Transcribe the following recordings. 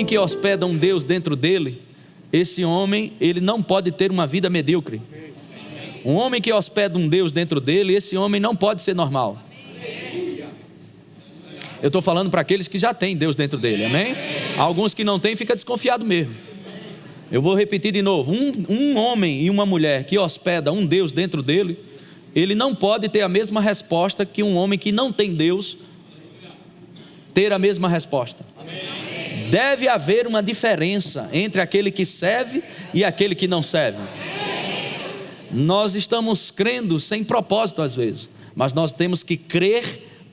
Que hospeda um Deus dentro dele, esse homem, ele não pode ter uma vida medíocre. Um homem que hospeda um Deus dentro dele, esse homem não pode ser normal. Eu estou falando para aqueles que já têm Deus dentro dele, amém? Alguns que não têm, fica desconfiado mesmo. Eu vou repetir de novo, um homem e uma mulher que hospeda um Deus dentro dele, ele não pode ter a mesma resposta que um homem que não tem Deus ter a mesma resposta. Deve haver uma diferença entre aquele que serve e aquele que não serve. Nós estamos crendo sem propósito às vezes, mas nós temos que crer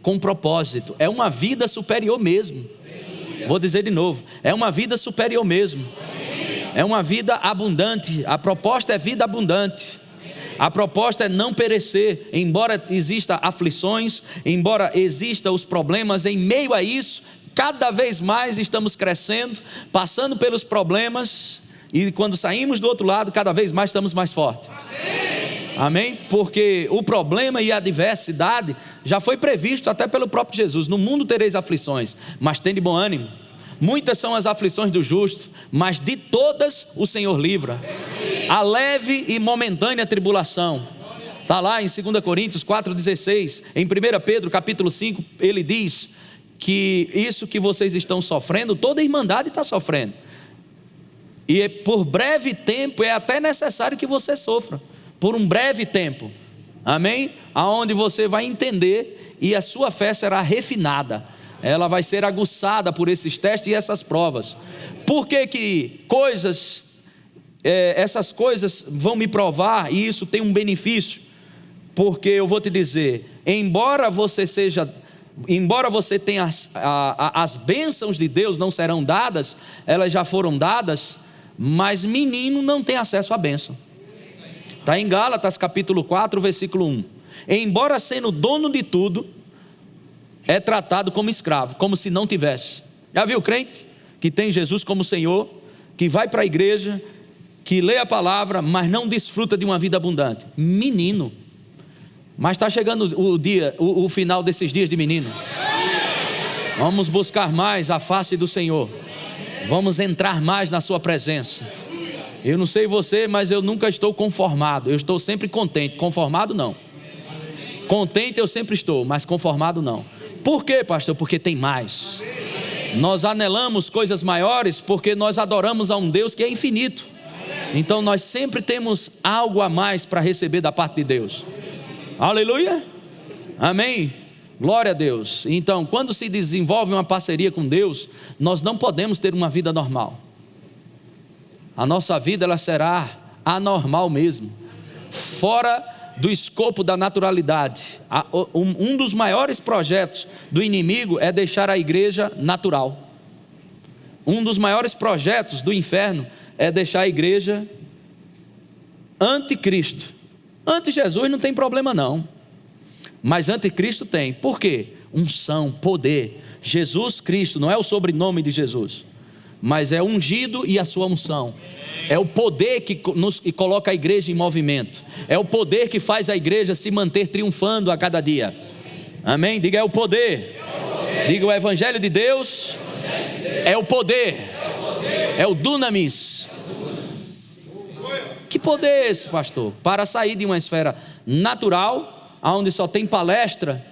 com propósito. É uma vida superior mesmo. Vou dizer de novo, é uma vida superior mesmo. É uma vida abundante. A proposta é vida abundante. A proposta é não perecer, embora exista aflições, embora exista os problemas, em meio a isso, cada vez mais estamos crescendo, passando pelos problemas, e quando saímos do outro lado, cada vez mais estamos mais fortes. Amém? Porque o problema e a adversidade já foi previsto até pelo próprio Jesus. No mundo tereis aflições, mas tende bom ânimo. Muitas são as aflições do justo, mas de todas o Senhor livra. A leve e momentânea tribulação, está lá em 2 Coríntios 4,16. Em 1 Pedro capítulo 5, ele diz que isso que vocês estão sofrendo, toda a irmandade está sofrendo, e por breve tempo é até necessário que você sofra, por um breve tempo, amém? Aonde você vai entender e a sua fé será refinada, ela vai ser aguçada por esses testes e essas provas. Por que essas coisas vão me provar, e isso tem um benefício? Porque eu vou te dizer, embora você tenha as bênçãos de Deus não serão dadas, elas já foram dadas, mas menino não tem acesso à bênção. Está em Gálatas capítulo 4, versículo 1. Embora sendo dono de tudo, é tratado como escravo, como se não tivesse. Já viu o crente que tem Jesus como Senhor, que vai para a igreja, que lê a palavra, mas não desfruta de uma vida abundante? Menino. Mas está chegando o final desses dias de menino. Vamos buscar mais a face do Senhor. Vamos entrar mais na sua presença. Eu não sei você, mas eu nunca estou conformado. Eu estou sempre contente. Conformado não. Contente eu sempre estou, mas conformado não. Por quê, pastor? Porque tem mais. Nós anelamos coisas maiores porque nós adoramos a um Deus que é infinito. Então nós sempre temos algo a mais para receber da parte de Deus. Aleluia, amém, glória a Deus. Então, quando se desenvolve uma parceria com Deus, nós não podemos ter uma vida normal. A nossa vida ela será anormal mesmo, fora do escopo da naturalidade. Um dos maiores projetos do inimigo é deixar a igreja natural. Um dos maiores projetos do inferno é deixar a igreja anticristo. Anti-Jesus não tem problema não, mas anticristo tem. Por quê? Unção, poder. Jesus Cristo não é o sobrenome de Jesus, mas é ungido e a sua unção. É o poder que coloca a igreja em movimento. É o poder que faz a igreja se manter triunfando a cada dia. Amém? Diga, é o poder. Diga, o evangelho de Deus é o poder. É o dunamis. Que poder é esse, pastor? Para sair de uma esfera natural, onde só tem palestra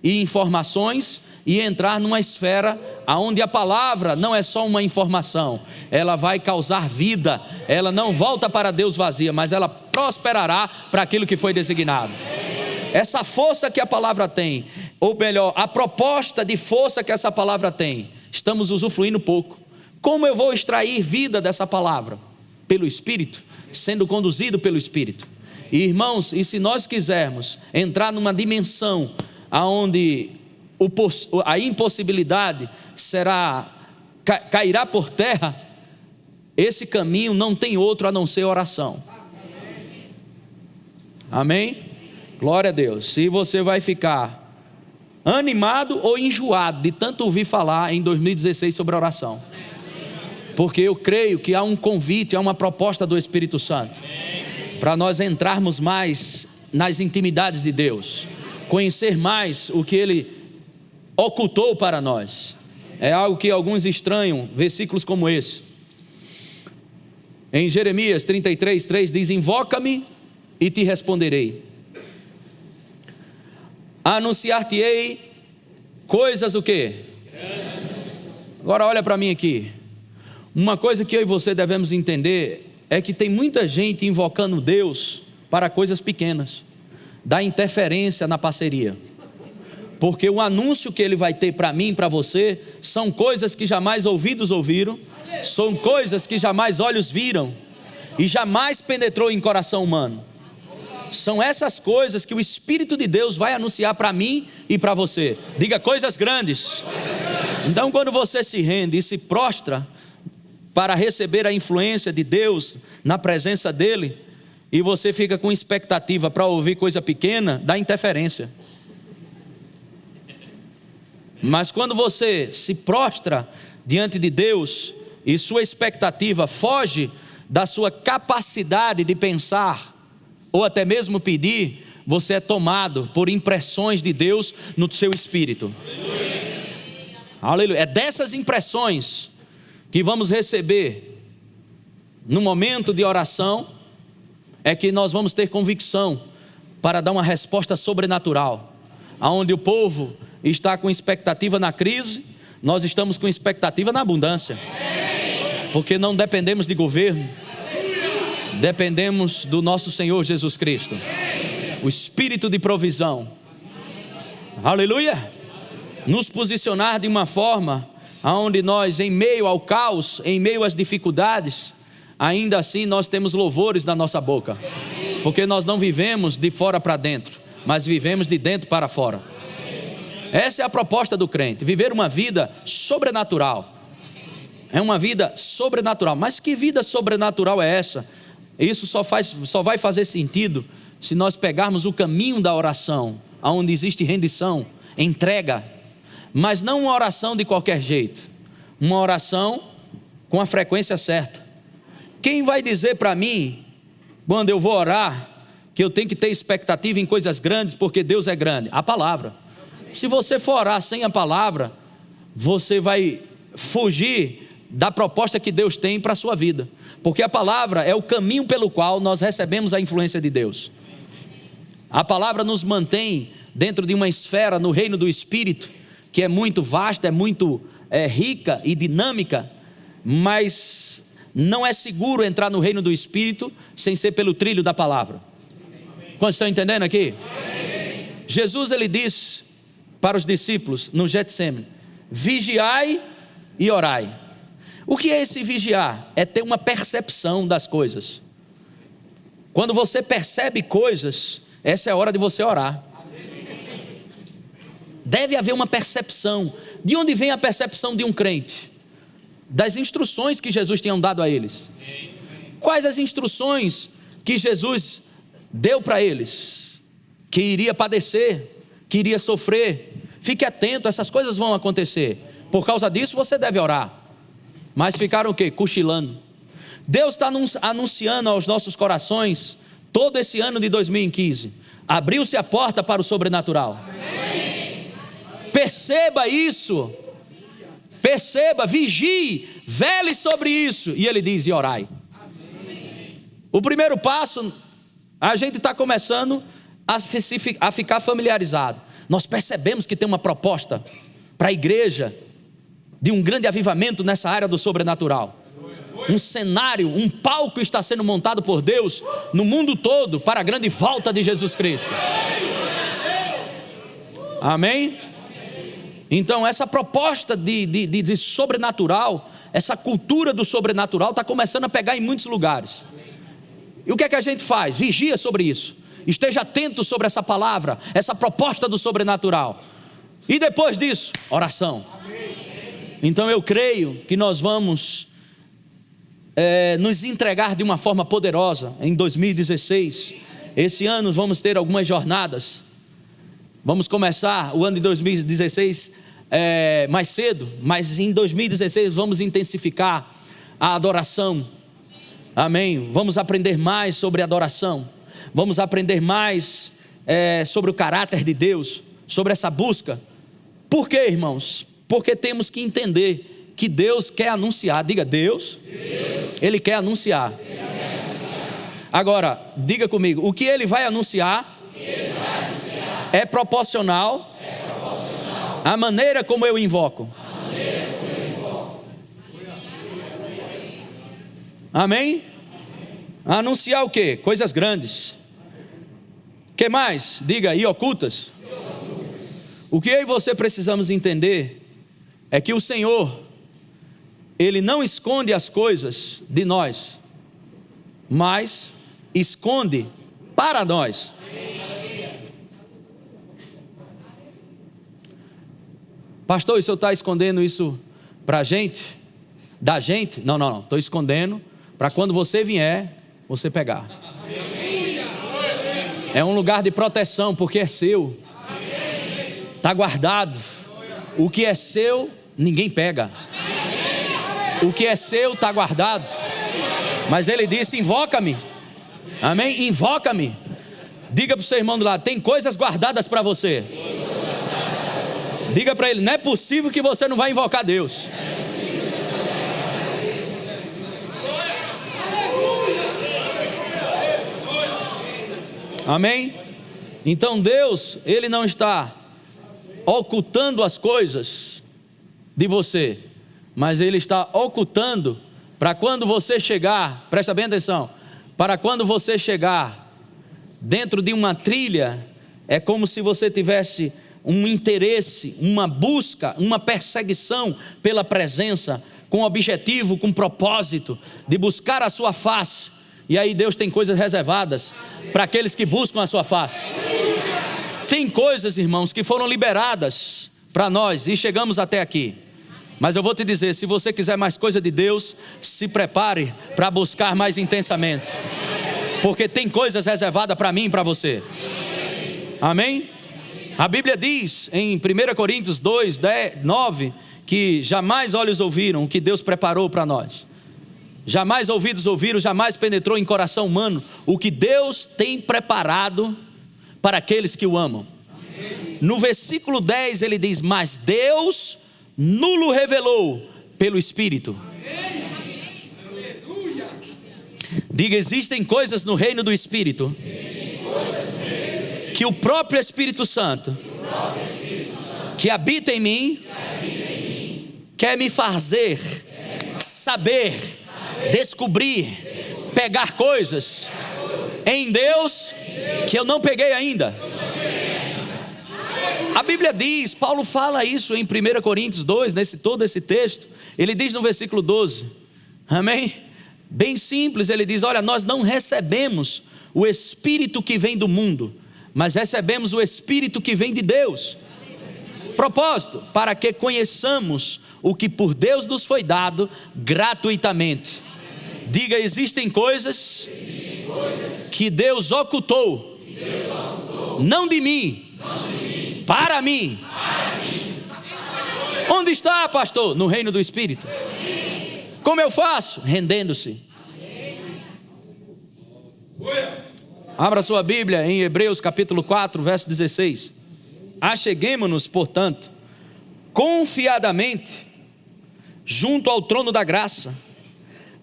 e informações, e entrar numa esfera onde a palavra não é só uma informação, ela vai causar vida, ela não volta para Deus vazia, mas ela prosperará para aquilo que foi designado. Essa força que a palavra tem, ou melhor, a proposta de força que essa palavra tem, estamos usufruindo pouco. Como eu vou extrair vida dessa palavra? Pelo Espírito, sendo conduzido pelo Espírito. E irmãos, e se nós quisermos entrar numa dimensão onde a impossibilidade cairá por terra, esse caminho não tem outro a não ser oração. Amém? Glória a Deus. Se você vai ficar animado ou enjoado de tanto ouvir falar em 2016 sobre oração, porque eu creio que há um convite, há uma proposta do Espírito Santo para nós entrarmos mais nas intimidades de Deus, conhecer mais o que Ele ocultou para nós. É algo que alguns estranham, versículos como esse. Em Jeremias 33:3 diz: invoca-me e te responderei, anunciar-te-ei coisas o quê? Agora olha para mim aqui. Uma coisa que eu e você devemos entender é que tem muita gente invocando Deus para coisas pequenas, dá interferência na parceria, porque o anúncio que Ele vai ter para mim e para você são coisas que jamais ouvidos ouviram, são coisas que jamais olhos viram e jamais penetrou em coração humano. São essas coisas que o Espírito de Deus vai anunciar para mim e para você. Diga: coisas grandes. Então, quando você se rende e se prostra para receber a influência de Deus na presença dEle, e você fica com expectativa para ouvir coisa pequena, dá interferência. Mas quando você se prostra diante de Deus e sua expectativa foge da sua capacidade de pensar ou até mesmo pedir, você é tomado por impressões de Deus no seu espírito. Aleluia. É dessas impressões que vamos receber no momento de oração, é que nós vamos ter convicção para dar uma resposta sobrenatural. Aonde o povo está com expectativa na crise, nós estamos com expectativa na abundância, porque não dependemos de governo, dependemos do nosso Senhor Jesus Cristo, o Espírito de provisão. Aleluia. Nos posicionar de uma forma aonde nós, em meio ao caos, em meio às dificuldades, ainda assim nós temos louvores na nossa boca, porque nós não vivemos de fora para dentro, mas vivemos de dentro para fora. Essa é a proposta do crente, viver uma vida sobrenatural. É uma vida sobrenatural. Mas que vida sobrenatural é essa? Isso só vai fazer sentido se nós pegarmos o caminho da oração, onde existe rendição, entrega, mas não uma oração de qualquer jeito, uma oração com a frequência certa. Quem vai dizer para mim, quando eu vou orar, que eu tenho que ter expectativa em coisas grandes, porque Deus é grande? A palavra. Se você for orar sem a palavra, você vai fugir da proposta que Deus tem para a sua vida, porque a palavra é o caminho pelo qual nós recebemos a influência de Deus. A palavra nos mantém dentro de uma esfera no reino do Espírito, que é muito vasta, é muito rica e dinâmica, mas não é seguro entrar no reino do Espírito sem ser pelo trilho da palavra. Quantos estão entendendo aqui? Jesus, ele disse para os discípulos no Getsêmani: vigiai e orai. O que é esse vigiar? É ter uma percepção das coisas. Quando você percebe coisas, essa é a hora de você orar. Deve haver uma percepção. De onde vem a percepção de um crente? Das instruções que Jesus tinha dado a eles. Quais as instruções que Jesus deu para eles? Que iria padecer, que iria sofrer. Fique atento, essas coisas vão acontecer. Por causa disso você deve orar. Mas ficaram o quê? Cochilando. Deus está anunciando aos nossos corações, todo esse ano de 2015, abriu-se a porta para o sobrenatural. Perceba isso, perceba, vigie, vele sobre isso. E ele diz: e orai. O primeiro passo, a gente está começando a ficar familiarizado. Nós percebemos que tem uma proposta para a igreja, de um grande avivamento nessa área do sobrenatural. Um cenário, um palco está sendo montado por Deus no mundo todo para a grande volta de Jesus Cristo. Amém? Então essa proposta de sobrenatural, essa cultura do sobrenatural está começando a pegar em muitos lugares. E o que é que a gente faz? Vigia sobre isso. Esteja atento sobre essa palavra, essa proposta do sobrenatural. E depois disso, oração. Então eu creio que nós vamos nos entregar de uma forma poderosa em 2016. Esse ano vamos ter algumas jornadas. Vamos começar o ano de 2016 mais cedo, mas em 2016 vamos intensificar a adoração. Amém? Vamos aprender mais sobre adoração. Vamos aprender mais sobre o caráter de Deus, sobre essa busca. Por quê, irmãos? Porque temos que entender que Deus quer anunciar. Diga, Deus. Ele quer anunciar. Agora, diga comigo, o que Ele vai anunciar, é proporcional à maneira como eu invoco. Amém? Anunciar o quê? Coisas grandes. Que mais? Diga, e ocultas. O que eu e você precisamos entender é que o Senhor, Ele não esconde as coisas de nós, mas esconde para nós. Pastor, o senhor está escondendo isso para a gente? Da gente? Não, estou escondendo para quando você vier, você pegar. É um lugar de proteção, porque é seu, está guardado. O que é seu, ninguém pega. O que é seu está guardado. Mas Ele disse, invoca-me. Amém? Invoca-me. Diga para o seu irmão do lado, tem coisas guardadas para você. Diga para ele, não é possível que você não vai invocar Deus. Amém? Então Deus, Ele não está ocultando as coisas de você, mas Ele está ocultando para quando você chegar, presta bem atenção, para quando você chegar dentro de uma trilha, é como se você tivesse um interesse, uma busca, uma perseguição pela presença, com objetivo, com propósito, de buscar a sua face. E aí Deus tem coisas reservadas para aqueles que buscam a sua face. Tem coisas, irmãos, que foram liberadas para nós e chegamos até aqui. Mas eu vou te dizer, se você quiser mais coisa de Deus, se prepare para buscar mais intensamente. Porque tem coisas reservadas para mim e para você. Amém? A Bíblia diz em 1 Coríntios 2, 9, que jamais olhos ouviram o que Deus preparou para nós. Jamais ouvidos ouviram, jamais penetrou em coração humano o que Deus tem preparado para aqueles que o amam. No versículo 10 ele diz, mas Deus nulo revelou pelo Espírito. Diga, existem coisas no reino do Espírito que o próprio Espírito Santo que habita em mim quer me fazer saber, descobrir, pegar coisas em Deus que eu não peguei ainda. A Bíblia diz, Paulo fala isso em 1 Coríntios 2, todo esse texto. Ele diz no versículo 12, amém? Bem simples, ele diz, olha, nós não recebemos o Espírito que vem do mundo, mas recebemos o Espírito que vem de Deus. Propósito, para que conheçamos o que por Deus nos foi dado gratuitamente. Diga, existem coisas que Deus ocultou, não de mim, para mim. Onde está, pastor? No reino do Espírito. Como eu faço? Rendendo-se. Abra sua Bíblia em Hebreus capítulo 4, verso 16. Acheguemo-nos, portanto, confiadamente junto ao trono da graça,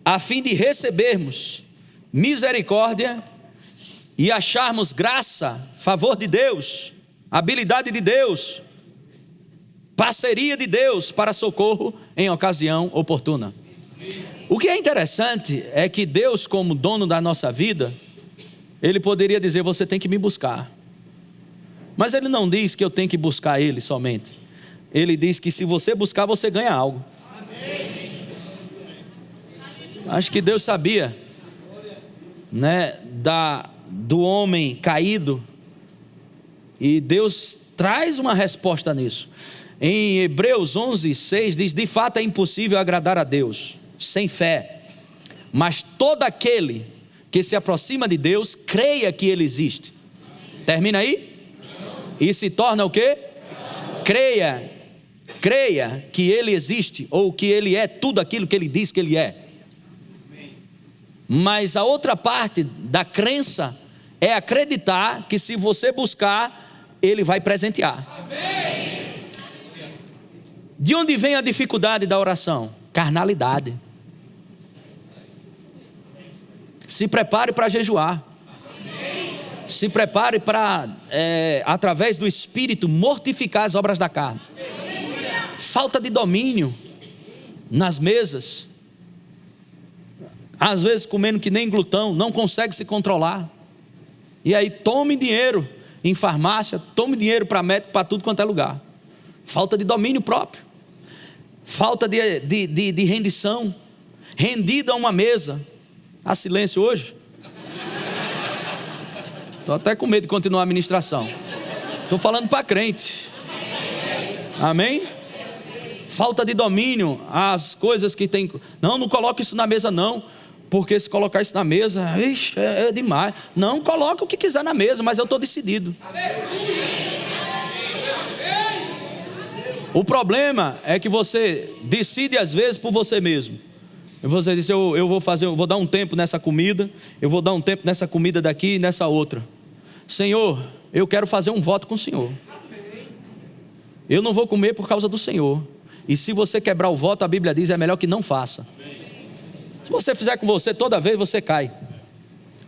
a fim de recebermos misericórdia e acharmos graça, favor de Deus, habilidade de Deus, parceria de Deus para socorro em ocasião oportuna. O que é interessante é que Deus, como dono da nossa vida, Ele poderia dizer, você tem que me buscar. Mas Ele não diz que eu tenho que buscar Ele somente. Ele diz que se você buscar, você ganha algo. Acho que Deus sabia, né, do homem caído. E Deus traz uma resposta nisso. Em Hebreus 11:6 diz: de fato é impossível agradar a Deus sem fé, mas todo aquele que se aproxima de Deus, creia que Ele existe. Termina aí? E se torna o quê? Creia que Ele existe, ou que Ele é tudo aquilo que Ele diz que Ele é. Mas a outra parte da crença é acreditar que se você buscar, Ele vai presentear. De onde vem a dificuldade da oração? Carnalidade. Se prepare para jejuar. Se prepare para, através do Espírito, mortificar as obras da carne. Falta de domínio nas mesas. Às vezes comendo que nem glutão, não consegue se controlar. E aí tome dinheiro em farmácia, tome dinheiro para médico, para tudo quanto é lugar. Falta de domínio próprio. Falta de rendição. Rendido a uma mesa. Há silêncio hoje? Estou até com medo de continuar a ministração. Estou falando para crente. Amém? Falta de domínio, as coisas que tem. Não coloque isso na mesa não, porque se colocar isso na mesa, é demais. Não, coloca o que quiser na mesa, mas eu estou decidido. O problema é que você decide às vezes por você mesmo. Você diz: eu vou dar um tempo nessa comida, eu vou dar um tempo nessa comida daqui e nessa outra. Senhor, eu quero fazer um voto com o Senhor. Eu não vou comer por causa do Senhor. E se você quebrar o voto, a Bíblia diz, é melhor que não faça. Se você fizer com você, toda vez você cai.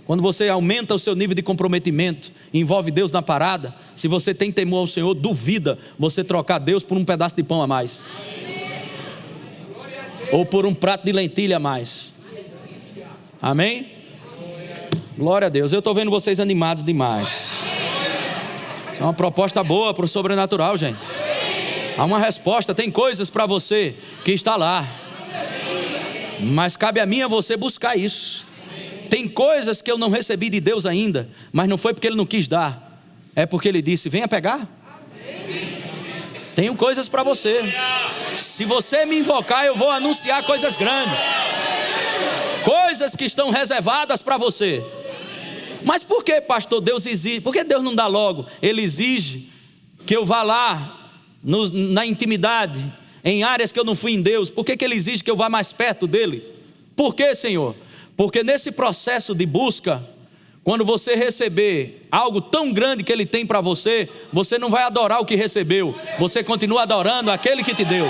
Quando você aumenta o seu nível de comprometimento, envolve Deus na parada, se você tem temor ao Senhor, duvida você trocar Deus por um pedaço de pão a mais. Ou por um prato de lentilha a mais. Amém? Glória a Deus. Eu estou vendo vocês animados demais. É uma proposta boa para o sobrenatural, gente. Há uma resposta. Tem coisas para você que está lá, mas cabe a mim e a você buscar isso. Tem coisas que eu não recebi de Deus ainda, mas não foi porque Ele não quis dar, é porque Ele disse: venha pegar. Tenho coisas para você. Se você me invocar, eu vou anunciar coisas grandes, coisas que estão reservadas para você. Mas por que, pastor, Deus exige? Por que Deus não dá logo? Ele exige que eu vá lá na intimidade, em áreas que eu não fui em Deus. Por que Ele exige que eu vá mais perto dEle? Por que, Senhor? Porque nesse processo de busca, quando você receber algo tão grande que Ele tem para você, você não vai adorar o que recebeu, você continua adorando aquele que te deu.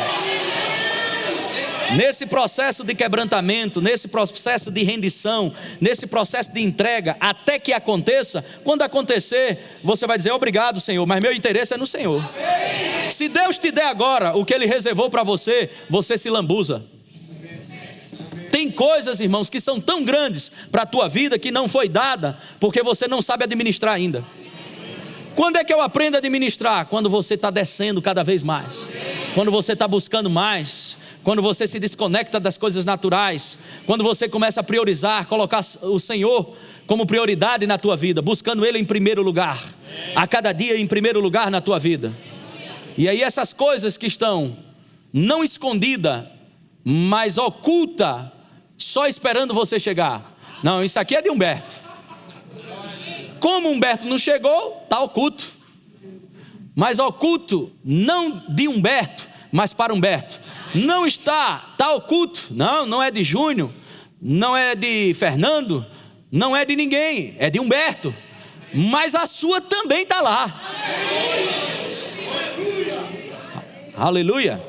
Nesse processo de quebrantamento, nesse processo de rendição, nesse processo de entrega, até que aconteça, quando acontecer, você vai dizer: obrigado, Senhor, mas meu interesse é no Senhor. Se Deus te der agora o que Ele reservou para você, você se lambuza. Tem coisas, irmãos, que são tão grandes para a tua vida que não foi dada, porque você não sabe administrar ainda. Quando é que eu aprendo a administrar? Quando você está descendo cada vez mais, quando você está buscando mais, quando você se desconecta das coisas naturais, quando você começa a priorizar, colocar o Senhor como prioridade na tua vida, buscando Ele em primeiro lugar, a cada dia em primeiro lugar na tua vida. E aí essas coisas que estão não escondidas, mas oculta, só esperando você chegar. Não, isso aqui é de Humberto. Como Humberto não chegou, está oculto. Mas oculto não de Humberto, mas para Humberto. Não está oculto. Não é de Júnior, não é de Fernando, não é de ninguém, é de Humberto. Mas a sua também está lá. Aleluia.